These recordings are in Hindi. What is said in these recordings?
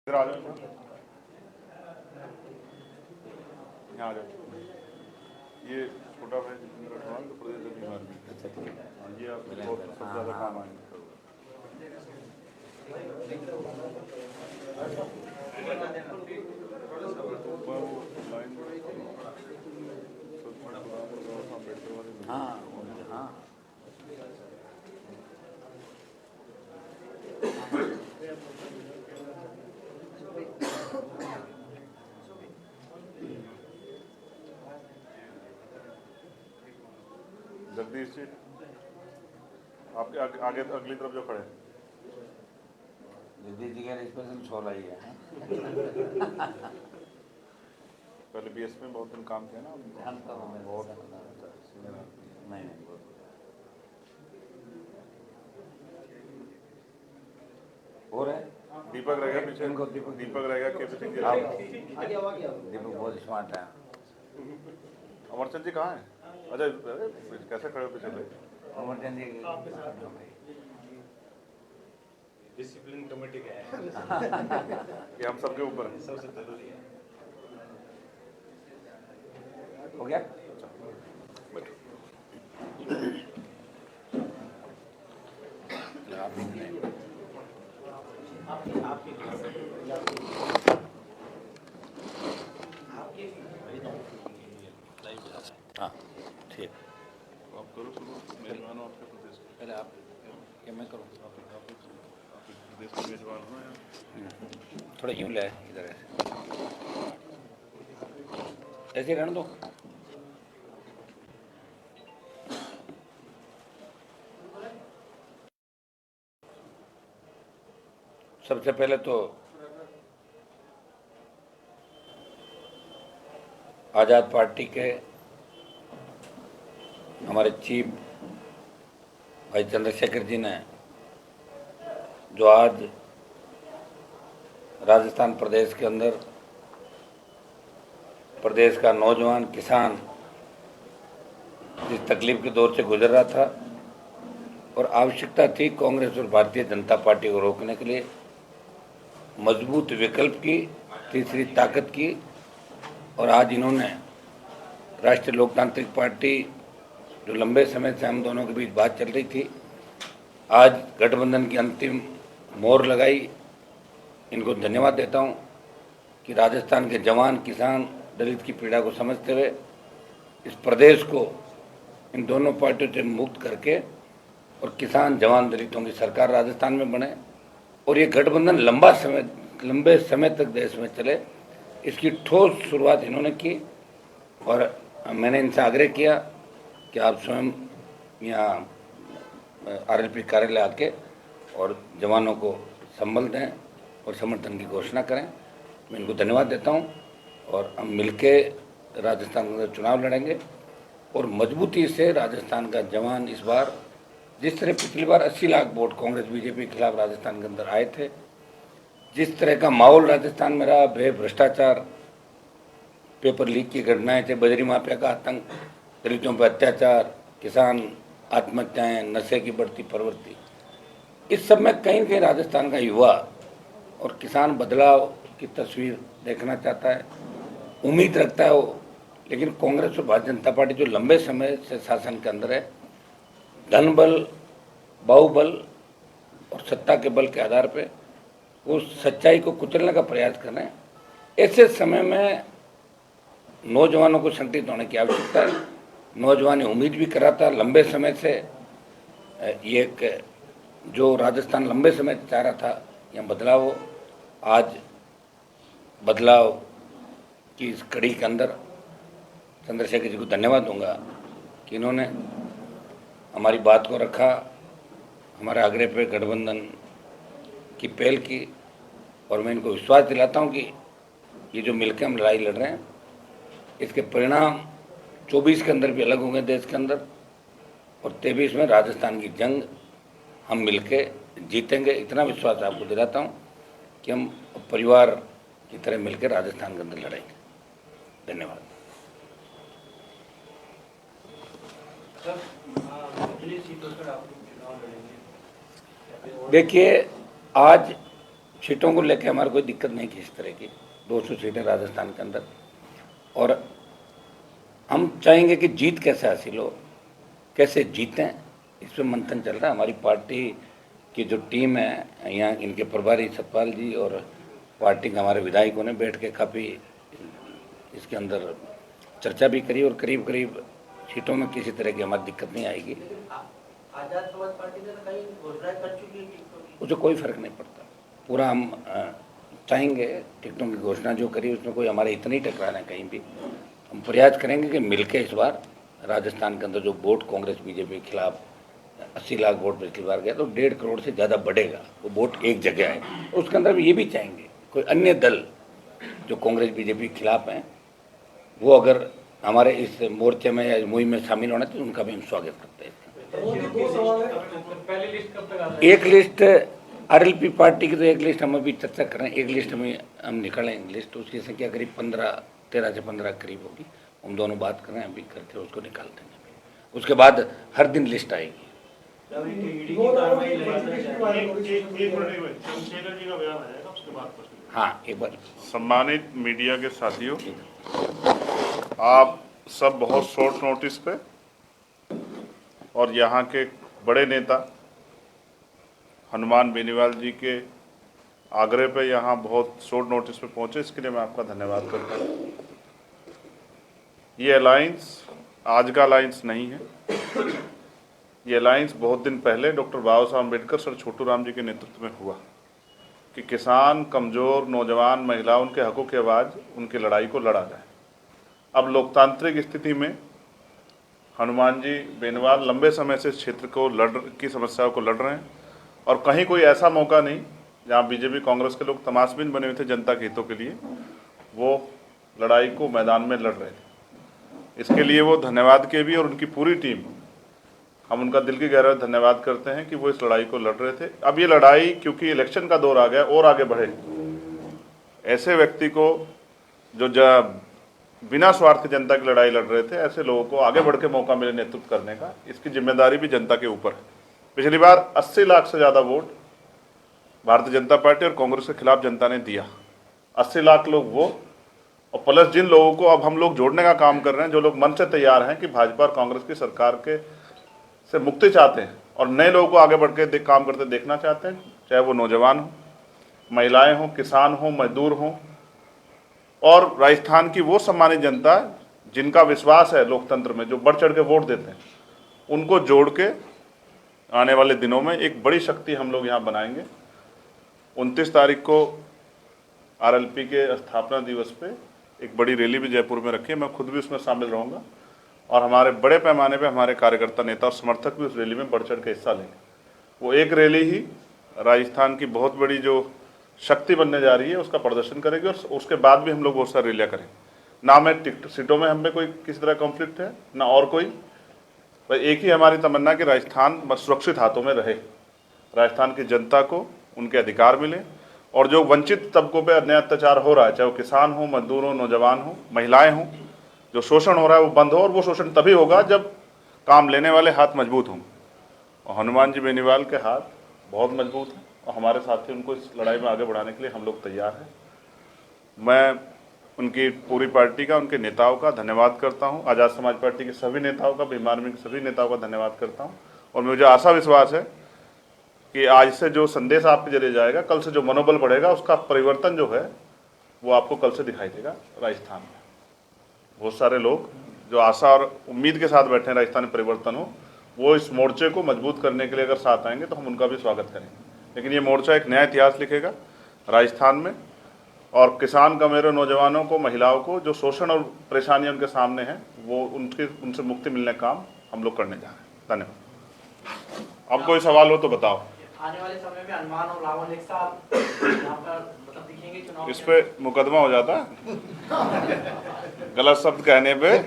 इधर आ जाओ, यहाँ आ जाओ। ये छोटा भाई जितेंद्र अग्रवाल तो प्रदेश बीमार भी। अच्छा ठीक है। ये आपको बहुत सबसे ज़्यादा काम आएंगे। मैं वो लाइन अम्बेडकर वाले हाँ हाँ जगदीश जी आपके आगे अगली तरफ जो खड़े हैं। जगदीश जी का स्पेशल छोला ही है। पहले बीएस में बहुत दिन काम किया ना जानता हूँ मैं बहुत नहीं हो रहा है। दीपक रहेगा पीछे, इनको दीपक रहेगा के पी सिंह जी। दीपक बहुत स्मार्ट है। अमरचंद जी कहाँ हैं? अच्छा कैसे खड़े हो पीछे भाई? अमरचंद जी डिसिप्लिन कमेटी का है। ये हम सबके ऊपर है। सबसे जरूरी है। हो गया। हाँ ठीक। आप करो शुरू, मेजबान हो आपके प्रदेश के। पहले आप क्या मैं करूँ? आप प्रदेश के मेजबान हो या थोड़ा यूँ ले इधर ऐसे रहने दो। सबसे पहले तो आज़ाद पार्टी के हमारे चीफ भाई चंद्रशेखर जी ने जो आज राजस्थान प्रदेश के अंदर प्रदेश का नौजवान किसान जिस तकलीफ के दौर से गुजर रहा था और आवश्यकता थी कांग्रेस और भारतीय जनता पार्टी को रोकने के लिए मजबूत विकल्प की, तीसरी ताकत की, और आज इन्होंने राष्ट्रीय लोकतांत्रिक पार्टी जो लंबे समय से हम दोनों के बीच बात चल रही थी, आज गठबंधन की अंतिम मोहर लगाई। इनको धन्यवाद देता हूं कि राजस्थान के जवान किसान दलित की पीड़ा को समझते हुए इस प्रदेश को इन दोनों पार्टियों से मुक्त करके और किसान जवान दलितों की सरकार राजस्थान में बने और ये गठबंधन लंबे समय तक देश में चले, इसकी ठोस शुरुआत इन्होंने की। और मैंने इनसे आग्रह किया कि आप स्वयं यहाँ आरएलपी कार्यालय आके और जवानों को संबल दें और समर्थन की घोषणा करें। मैं इनको धन्यवाद देता हूँ और हम मिलके राजस्थान में चुनाव लड़ेंगे और मजबूती से राजस्थान का जवान इस बार, जिस तरह पिछली बार 80 लाख वोट कांग्रेस बीजेपी के खिलाफ राजस्थान के अंदर आए थे, जिस तरह का माहौल राजस्थान में रहा, भ्रष्टाचार, पेपर लीक की घटनाएं थे, बजरी माफिया का आतंक, दलितों पर अत्याचार, किसान आत्महत्याएं, नशे की बढ़ती प्रवृत्ति, इस सब में कहीं न कहीं राजस्थान का युवा और किसान बदलाव की तस्वीर देखना चाहता है, उम्मीद रखता है वो। लेकिन कांग्रेस और भारतीय जनता पार्टी जो लंबे समय से शासन के अंदर है, धन बल, बाहुबल और सत्ता के बल के आधार पे वो सच्चाई को कुचलने का प्रयास कर रहे हैं। ऐसे समय में नौजवानों को संगठित होने की आवश्यकता है। नौजवान उम्मीद भी कर रहा था लंबे समय से, ये एक जो राजस्थान लंबे समय से चाह रहा था यहाँ बदलाव हो। आज बदलाव की इस कड़ी के अंदर चंद्रशेखर जी को धन्यवाद दूंगा कि इन्होंने हमारी बात को रखा, हमारे आग्रह पे गठबंधन की पहल की, और मैं इनको विश्वास दिलाता हूं कि ये जो मिलकर हम लड़ाई लड़ रहे हैं, इसके परिणाम 24 के अंदर भी अलग होंगे देश के अंदर, और 23 में राजस्थान की जंग हम मिलके जीतेंगे। इतना विश्वास आपको दिलाता हूं कि हम परिवार की तरह मिलकर राजस्थान के अंदर लड़ेंगे। धन्यवाद। देखिए, आज सीटों को लेकर हमारे कोई दिक्कत नहीं की इस तरह की। 200 सीटें राजस्थान के अंदर, और हम चाहेंगे कि जीत कैसे हासिल हो, कैसे जीतें, इस पर मंथन चल रहा है। हमारी पार्टी की जो टीम है यहाँ, इनके प्रभारी सतपाल जी और पार्टी के हमारे विधायकों ने बैठ के काफ़ी इसके अंदर चर्चा भी करी, और करीब करीब सीटों में किसी तरह की हमारी दिक्कत नहीं आएगी। आजाद समाज पार्टी ने कई घोषणाएं कर चुकी है टिकटों की। उसे कोई फर्क नहीं पड़ता। पूरा हम चाहेंगे टिकटों की घोषणा जो करी उसमें कोई हमारे इतना ही टकराना है कहीं भी। हम प्रयास करेंगे कि मिलके इस बार राजस्थान के अंदर जो वोट कांग्रेस बीजेपी के खिलाफ 80 लाख वोट पिछली बार गया, तो 1.5 करोड़ से ज़्यादा बढ़ेगा। वो वोट एक जगह है, उसके अंदर भी ये भी चाहेंगे कोई अन्य दल जो कांग्रेस बीजेपी के खिलाफ हैं, वो अगर हमारे इस मोर्चे में या मुहिम में शामिल होना तो उनका भी हम स्वागत करते हैं। पहली लिस्ट कब तक आ एक लिस्ट आरएलपी पार्टी की, तो एक लिस्ट हम अभी चर्चा कर रहे हैं। एक लिस्ट में हम निकालेंगे लिस्ट, उसकी संख्या करीब 13 से 15 करीब होगी। हम दोनों बात कर रहे हैं, अभी करके उसको निकाल देंगे। उसके बाद हर दिन लिस्ट आएगी। हाँ, एक बार। सम्मानित मीडिया के साथियों, आप सब बहुत शॉर्ट नोटिस पे और यहाँ के बड़े नेता हनुमान बेनीवाल जी के आग्रह पे यहाँ बहुत शॉर्ट नोटिस पे पहुँचे, इसके लिए मैं आपका धन्यवाद करता हूँ। ये अलायंस आज का अलायंस नहीं है, ये अलायंस बहुत दिन पहले डॉक्टर बाबा साहब अम्बेडकर सर छोटू राम जी के नेतृत्व में हुआ कि किसान, कमज़ोर, नौजवान, महिला, उनके हकों की आवाज़, उनकी लड़ाई को लड़ा जाए। अब लोकतांत्रिक स्थिति में हनुमान जी बेनीवाल लंबे समय से इस क्षेत्र को की समस्याओं को लड़ रहे हैं, और कहीं कोई ऐसा मौका नहीं जहां बीजेपी कांग्रेस के लोग तमाशबीन बने हुए थे जनता के हितों के लिए, वो लड़ाई को मैदान में लड़ रहे थे। इसके लिए वो धन्यवाद के भी, और उनकी पूरी टीम, हम उनका दिल की गहराई धन्यवाद करते हैं कि वो इस लड़ाई को लड़ रहे थे। अब ये लड़ाई क्योंकि इलेक्शन का दौर आ गया और आगे बढ़े, ऐसे व्यक्ति को जो बिना स्वार्थ जनता की लड़ाई लड़ रहे थे, ऐसे लोगों को आगे बढ़ के मौका मिले नेतृत्व करने का, इसकी जिम्मेदारी भी जनता के ऊपर है। पिछली बार 80 लाख से ज़्यादा वोट भारतीय जनता पार्टी और कांग्रेस के खिलाफ जनता ने दिया। 80 लाख लोग वो, और प्लस जिन लोगों को अब हम लोग जोड़ने का काम कर रहे हैं, जो लोग मन से तैयार हैं कि भाजपा और कांग्रेस की सरकार के से मुक्ति चाहते हैं और नए लोगों को आगे बढ़ के काम करते देखना चाहते हैं, चाहे वो नौजवान हो, महिलाएं हों, किसान हों, मजदूर हों, और राजस्थान की वो सम्मानित जनता जिनका विश्वास है लोकतंत्र में, जो बढ़ चढ़ के वोट देते हैं, उनको जोड़ के आने वाले दिनों में एक बड़ी शक्ति हम लोग यहाँ बनाएंगे। 29 तारीख को आरएलपी के स्थापना दिवस पे एक बड़ी रैली भी जयपुर में रखी है, मैं खुद भी उसमें शामिल रहूँगा, और हमारे बड़े पैमाने पे हमारे कार्यकर्ता, नेता और समर्थक भी उस रैली में बढ़ चढ़ के हिस्सा लेंगे। वो एक रैली ही राजस्थान की बहुत बड़ी जो शक्ति बनने जा रही है उसका प्रदर्शन करेगी, और उसके बाद भी हम लोग बहुत सारी रैलियाँ करेंगे। ना मैं टिकट सीटों में हमें कोई किसी तरह कॉन्फ्लिक्ट है, ना और कोई, भाई एक ही हमारी तमन्ना कि राजस्थान सुरक्षित हाथों में रहे, राजस्थान की जनता को उनके अधिकार मिले, और जो वंचित तबकों पर अन्याय अत्याचार हो रहा है, चाहे वो किसान हो, मजदूर हो, नौजवान हो, महिलाएँ हों, जो शोषण हो रहा है वो बंद हो, और वो शोषण तभी होगा जब काम लेने वाले हाथ मजबूत हों, और हनुमान जी बेनीवाल के हाथ बहुत मजबूत हैं, और हमारे साथी उनको इस लड़ाई में आगे बढ़ाने के लिए हम लोग तैयार हैं। मैं उनकी पूरी पार्टी का, उनके नेताओं का धन्यवाद करता हूं, आज़ाद समाज पार्टी के सभी नेताओं का, भीम आर्मी के सभी नेताओं का धन्यवाद करता हूं, और मुझे आशा विश्वास है कि आज से जो संदेश आपके जरिए जाएगा, कल से जो मनोबल बढ़ेगा, उसका परिवर्तन जो है वो आपको कल से दिखाई देगा। राजस्थान में बहुत सारे लोग जो आशा और उम्मीद के साथ बैठे हैं राजस्थान में परिवर्तन हो, वो इस मोर्चे को मजबूत करने के लिए अगर साथ आएंगे तो हम उनका भी स्वागत करेंगे। लेकिन ये मोर्चा एक नया इतिहास लिखेगा राजस्थान में, और किसान, कमेरों, नौजवानों को, महिलाओं को जो शोषण और परेशानियां उनके सामने हैं, वो उनसे मुक्ति मिलने का काम हम लोग करने जा रहे हैं। धन्यवाद। अब कोई सवाल हो तो बताओ। आने वाले समय में हनुमान और रावण एक साथ यहाँ पर मतलब दिखेंगे चुनाव? इस पे मुकदमा हो जाता है गलत शब्द कहने पे।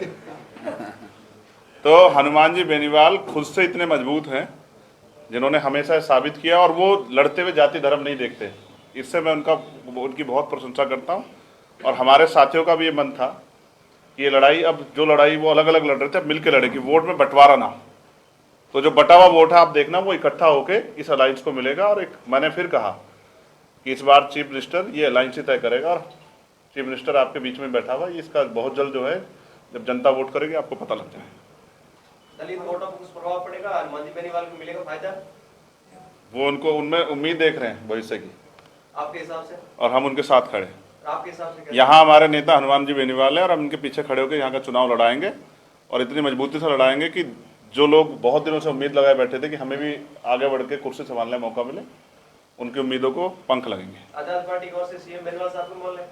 तो हनुमान जी बेनीवाल खुद से इतने मजबूत हैं, जिन्होंने हमेशा साबित किया, और वो लड़ते हुए जाति धर्म नहीं देखते। इससे मैं उनकी बहुत प्रशंसा करता हूँ, और हमारे साथियों का भी ये मन था कि ये लड़ाई, अब जो लड़ाई वो अलग अलग लड़ रहे थे, अब मिल के लड़े कि वोट में बंटवारा ना हो। तो जो बटा हुआ वोट है आप देखना, वो इकट्ठा होके इस अलायंस को मिलेगा। और एक मैंने फिर कहा कि इस बार चीफ मिनिस्टर ये अलायंस ही तय करेगा और चीफ मिनिस्टर आपके बीच में बैठा हुआ है। इसका बहुत जल्द जो है जब जनता वोट करेगी आपको पता लग जाएगा। दलित वोटों पर कुछ प्रभाव पड़ेगा, हनुमान जी बेनीवाल को मिलेगा फायदा? वो उनको उनमें उम्मीद देख रहे हैं भविष्य की, आपके हिसाब से? और हम उनके साथ खड़े हैं। आपके हिसाब से यहाँ हमारे नेता हनुमान जी बेनीवाल है और हम उनके पीछे खड़े होकर यहाँ का चुनाव लड़ाएंगे और इतनी मजबूती से लड़ाएंगे कि जो लोग बहुत दिनों से उम्मीद लगाए बैठे थे कि हमें भी आगे बढ़ के कुर्सी संभालने का मौका मिले, उनकी उम्मीदों को पंख लगेंगे। आजाद पार्टी की ओर से सीएम बेनीवाल साहब को बोल रहे हैं?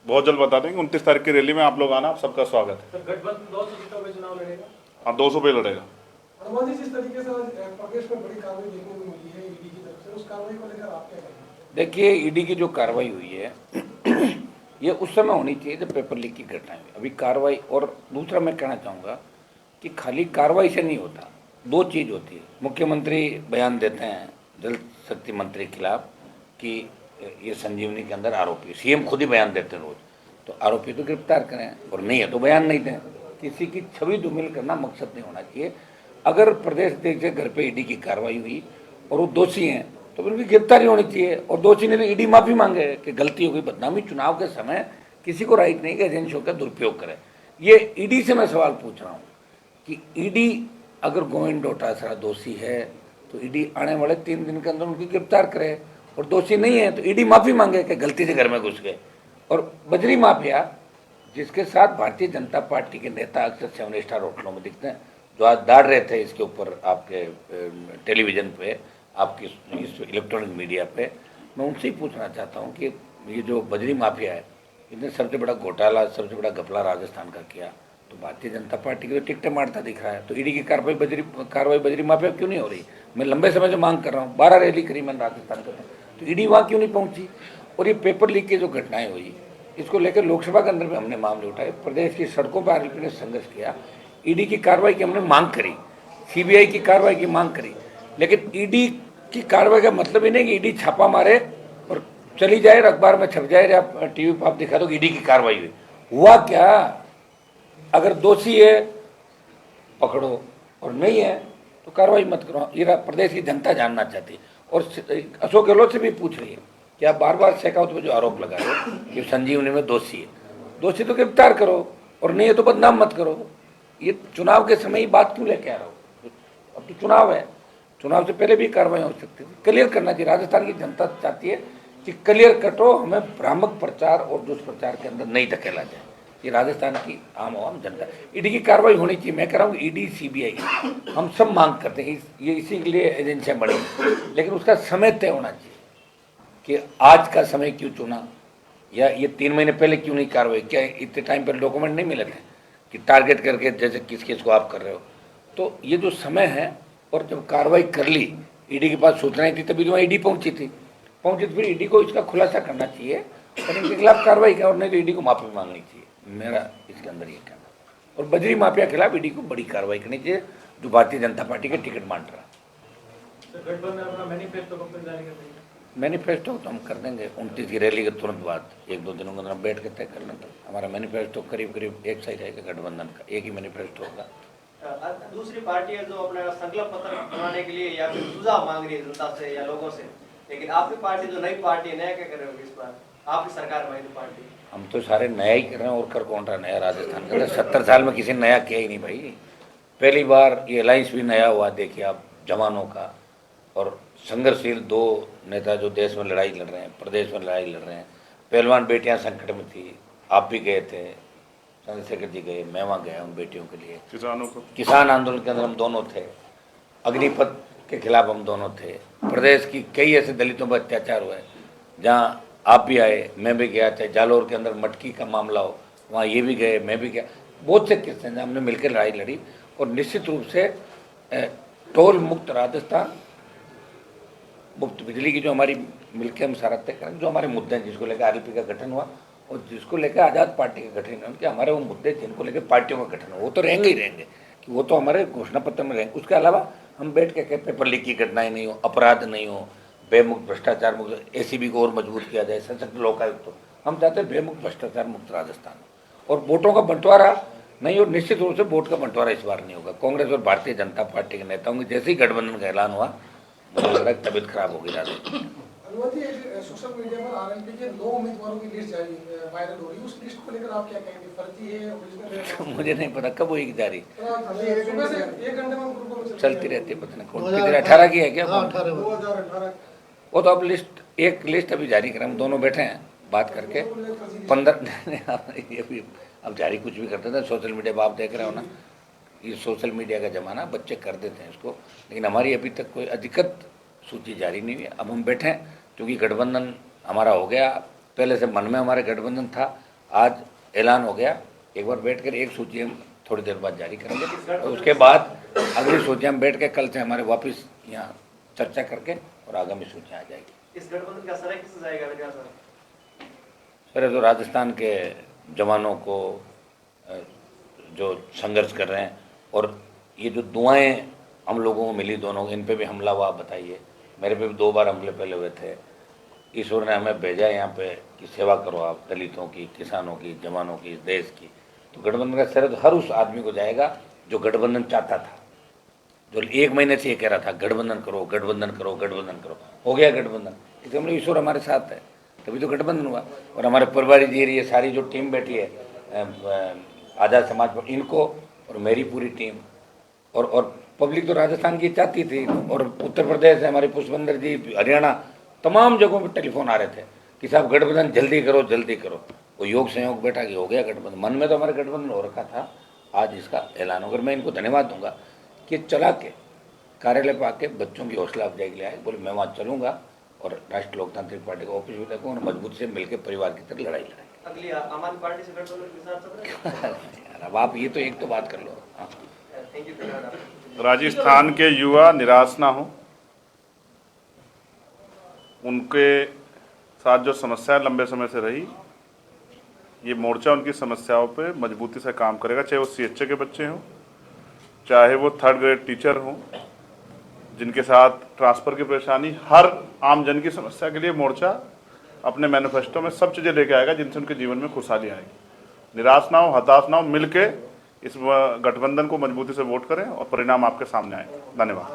बहुत जल्द बता देंगे। 29 तारीख की रैली में आप लोग आना, आप सबका स्वागत है। सर गठबंधन 200 सीटों में चुनाव लड़ेगा? हाँ, 200 पे लड़ेगा। हनुमान जी, जिस तरीके से आज प्रदेश में बड़ी कार्रवाई देखने को मिली है ईडी की तरफ से, उस कार्रवाई को लेकर आप क्या कहेंगे? देखिए, ईडी की जो कार्रवाई हुई है ये उस समय होनी चाहिए जब पेपर लीक की घटना हुई। अभी कार्रवाई, और दूसरा मैं कहना चाहूँगा कि खाली कार्रवाई से नहीं होता, दो चीज़ होती है। मुख्यमंत्री बयान देते हैं जल शक्ति मंत्री के खिलाफ कि ये संजीवनी के अंदर आरोपी, सीएम खुद ही बयान देते हैं रोज, तो आरोपी तो गिरफ्तार करें, और नहीं है तो बयान नहीं दें। किसी की छवि धूमिल करना मकसद नहीं होना चाहिए। अगर प्रदेश अध्यक्ष के घर पे ईडी की कार्रवाई हुई और वो दोषी हैं तो फिर उनकी गिरफ्तारी होनी चाहिए, और दोषी ने तो ईडी माफी मांगे कि गलती हो गई, बदनामी। चुनाव के समय किसी को राइट नहीं कि एजेंसियों का दुरुपयोग करे। ये ईडी से मैं सवाल पूछ रहा हूँ कि ईडी अगर गोविंद डोटासरा दोषी है तो ईडी आने वाले 3 दिन के अंदर उनकी गिरफ्तार करे, और दोषी नहीं है तो ईडी माफी मांगे कि गलती से घर में घुस गए। और बजरी माफिया, जिसके साथ भारतीय जनता पार्टी के नेता अक्सर 7 स्टार होटलों में दिखते हैं, जो आज दाड़ रहे थे इसके ऊपर आपके टेलीविज़न पे, आपकी इस इलेक्ट्रॉनिक मीडिया पे, मैं उनसे ही पूछना चाहता हूँ कि ये जो बजरी माफिया है, इसने सबसे बड़ा घोटाला, सबसे बड़ा घपला राजस्थान का किया, तो भारतीय जनता पार्टी की तो टिकटें मारता दिख रहा है, तो ईडी की कार्रवाई बजरी माफिया क्यों नहीं हो रही? मैं लंबे समय से मांग कर रहा हूँ, 12 रैली करी मैंने राजस्थान का, तो ईडी वहाँ क्यों नहीं पहुँची? और ये पेपर लीक की जो घटनाएं हुई, इसको लेकर लोकसभा के अंदर भी हमने मामले उठाए, प्रदेश की सड़कों पर आरोपी ने संघर्ष किया, ईडी की कार्रवाई की हमने मांग करी, सीबीआई की कार्रवाई की मांग करी, लेकिन ईडी की कार्रवाई का मतलब ही नहीं कि ईडी छापा मारे और चली जाए, अखबार में छप जाए, या टीवी पर आप दिखा दो कि ईडी की कार्रवाई हुई। हुआ क्या? अगर दोषी है पकड़ो, और नहीं है तो कार्रवाई मत करो। ये प्रदेश की जनता जानना चाहती है, और अशोक गहलोत से भी पूछ रही है कि आप बार बार शेखावत पर जो आरोप लगा रहे हो कि संजीवनी में दोषी है, दोषी तो गिरफ्तार करो, और नहीं है तो बदनाम मत करो। ये चुनाव के समय ही बात क्यों लेके आ रहे हो? अब तो चुनाव है, चुनाव से पहले भी कार्रवाई हो सकती थी। क्लियर करना चाहिए। राजस्थान की जनता चाहती है कि क्लियर कट हो, हमें भ्रामक प्रचार और दुष्प्रचार के अंदर नहीं धकेला जाए। ये राजस्थान की आम जनता, ईडी की कार्रवाई होनी चाहिए। मैं कह रहा हूँ ईडी सीबीआई हम सब मांग करते हैं, ये इसी के लिए एजेंसियाँ बनी, लेकिन उसका समय तय होना चाहिए कि आज का समय क्यों चुना, या ये 3 महीने पहले क्यों नहीं कार्रवाई? क्या इतने टाइम पर डॉक्यूमेंट नहीं मिले थे कि टारगेट करके जैसे किस किस को आप कर रहे हो? तो ये जो समय है, और जब कार्रवाई कर ली, ईडी के पास सूचनाएं थी, तभी तो ईडी पहुंची थी तो फिर ईडी को इसका खुलासा करना चाहिए और इनके खिलाफ कार्रवाई कर, और नहीं तो ईडी को माफी मांगनी चाहिए। मेरा इसके अंदर ये कहना। और बजरी माफिया के खिलाफ ईडी को बड़ी कार्रवाई करनी चाहिए, जो भारतीय जनता पार्टी के टिकट बांट रहा है। गठबंधन अपना मैनिफेस्टो कब तक जारी कर देगा? मैनिफेस्टो तो हम कर देंगे 29 की रैली के तुरंत बाद, 1-2 दिनों के अंदर बैठ के तय कर लें। तो हमारा मैनिफेस्टो करीब करीब एक सा ही रहेगा, गठबंधन का एक ही मैनिफेस्टो होगा। दूसरी पार्टी है जो अपना संकल्प पत्र बनाने के लिए या फिर सुझाव मांग रही है जनता से या लोगों से, लेकिन आपकी पार्टी जो नई पार्टी है, नया क्या कर रहे हो इस बार? आपकी सरकार में तो पार्टी, हम तो सारे नया ही कर रहे हैं, और कर कौन रहा नया? राजस्थान के अंदर 70 साल में किसी ने नया किया ही नहीं भाई। पहली बार ये अलायंस भी नया हुआ, देखिए आप, जवानों का और संघर्षशील 2 नेता जो देश में लड़ाई लड़ रहे हैं, प्रदेश में लड़ाई लड़ रहे हैं। पहलवान बेटियां संकट में थी, आप भी गए थे, चंद्रशेखर जी गए, मैं वहाँ गया उन बेटियों के लिए। किसानों को, किसान आंदोलन के अंदर हम दोनों थे, अग्निपथ के खिलाफ हम दोनों थे। प्रदेश की कई ऐसे दलितों पर अत्याचार हुए जहाँ आप भी आए, मैं भी गया। चाहे जालोर के अंदर मटकी का मामला हो, वहाँ ये भी गए, मैं भी गया। बहुत से किस्से हैं हमने मिलकर लड़ाई लड़ी, और निश्चित रूप से टोल मुक्त राजस्थान, मुफ्त बिजली की जो हमारी मिलकर हम सारा तय करें, जो हमारे मुद्दे हैं, जिसको लेकर आरएलपी का गठन हुआ और जिसको लेकर आज़ाद पार्टी का गठन हुआ, कि हमारे वो मुद्दे जिनको लेकर पार्टियों का गठन हुआ, वो तो रहेंगे ही रहेंगे, कि वो तो हमारे घोषणा पत्र में रहेंगे। उसके अलावा हम बैठ के पेपर लीक की घटनाएं नहीं हो, अपराध नहीं हो, बेमुक्त भ्रष्टाचार मुक्त, एसीबी को और मजबूत किया जाए, सशक्त लोकायुक्त हो। हम चाहते हैं बेमुक्त भ्रष्टाचार मुक्त राजस्थान, और वोटों का बंटवारा नहीं, और निश्चित रूप से वोट का बंटवारा इस बार नहीं होगा। कांग्रेस और भारतीय जनता पार्टी के नेताओं की जैसे ही गठबंधन का ऐलान हुआ, मुझे लग रहा है तबीयत खराब होगी राजस्थान। अनुमति एक सोशल मीडिया पर आरएलपी के 9 उम्मीदवारों की लिस्ट जारी वायरल हो रही है, उस लिस्ट को लेकर आप क्या कहेंगे? फर्जी है, ओरिजिनल है? मुझे नहीं पता कब हुई जारी, सुबह से 1 घंटे में ग्रुपों में चलती रहती है, पता नहीं कौन कितने 18 की है क्या? 2018 वो तो अब एक लिस्ट अभी जारी करें, हम दोनों बैठे हैं बात करके 15 ये भी अब जारी कुछ भी करते थे। सोशल मीडिया पर आप देख रहे हो ना, ये सोशल मीडिया का ज़माना, बच्चे कर देते हैं इसको, लेकिन हमारी अभी तक कोई अधिकृत सूची जारी नहीं हुई। अब हम बैठे हैं क्योंकि गठबंधन हमारा हो गया, पहले से मन में हमारे गठबंधन था, आज ऐलान हो गया। एक बार बैठ कर एक सूची हम थोड़ी देर बाद जारी करेंगे और उसके बाद अगली सूची हम बैठ के कल से हमारे वापस यहाँ चर्चा करके और आगामी सूची आ जाएगी। इस गठबंधन का असर किससे जाएगा मेरे ख्याल से? सर तो राजस्थान के जवानों को जो संघर्ष कर रहे हैं, और ये जो दुआएं हम लोगों को मिली दोनों, इन पे भी हमला हुआ, बताइए। मेरे पे भी 2 बार हमले पहले हुए थे। ईश्वर ने हमें भेजा यहाँ पे कि सेवा करो आप, दलितों की, किसानों की, जवानों की, देश की। तो गठबंधन का श्रेय हर उस आदमी को जाएगा जो गठबंधन चाहता था, जो 1 महीने से ये कह रहा था गठबंधन करो, गठबंधन करो, गठबंधन करो। हो गया गठबंधन, इसलिए हम लोग ईश्वर हमारे साथ है, तभी तो गठबंधन हुआ। और हमारे परिवारी जी, ये सारी जो टीम बैठी है आज़ाद समाज पर, इनको और मेरी पूरी टीम और पब्लिक तो राजस्थान की चाहती थी, और उत्तर प्रदेश से हमारे पुष्पेंद्र जी, हरियाणा, तमाम जगहों पर टेलीफोन आ रहे थे कि साहब गठबंधन जल्दी करो, जल्दी करो। वो योग संयोग बैठा कि हो गया गठबंधन। मन में तो हमारे गठबंधन हो रखा था, आज इसका ऐलान होकर मैं इनको धन्यवाद दूंगा कि चला के कार्यालय पर आके बच्चों की हौसला अफजाई के लिए आए। बोले मैं वहाँ चलूँगा और राष्ट्रीय लोकतांत्रिक पार्टी का ऑफिस भी देखूँ और मजबूत से मिलकर परिवार की तरह लड़ाई लड़ाई। अगली आम आदमी पार्टी से गठबंधन के साथ चल रहे हैं? यार अब आप ये तो एक तो बात कर लो। हाँ। थैंक यू, धन्यवाद। राजस्थान के युवा निराश ना हो, उनके साथ जो समस्या लंबे समय से रही, ये मोर्चा उनकी समस्याओं पे मजबूती से काम करेगा। चाहे वो CHA के बच्चे हों, चाहे वो 3rd ग्रेड टीचर हों, जिनके साथ ट्रांसफ़र की परेशानी, हर आम जन की समस्या के लिए मोर्चा अपने मैनिफेस्टो में सब चीज़ें लेके आएगा जिनसे उनके जीवन में खुशहाली आएगी। निराश ना हो, हताश ना हो, मिलके इस गठबंधन को मजबूती से वोट करें और परिणाम आपके सामने आए। धन्यवाद।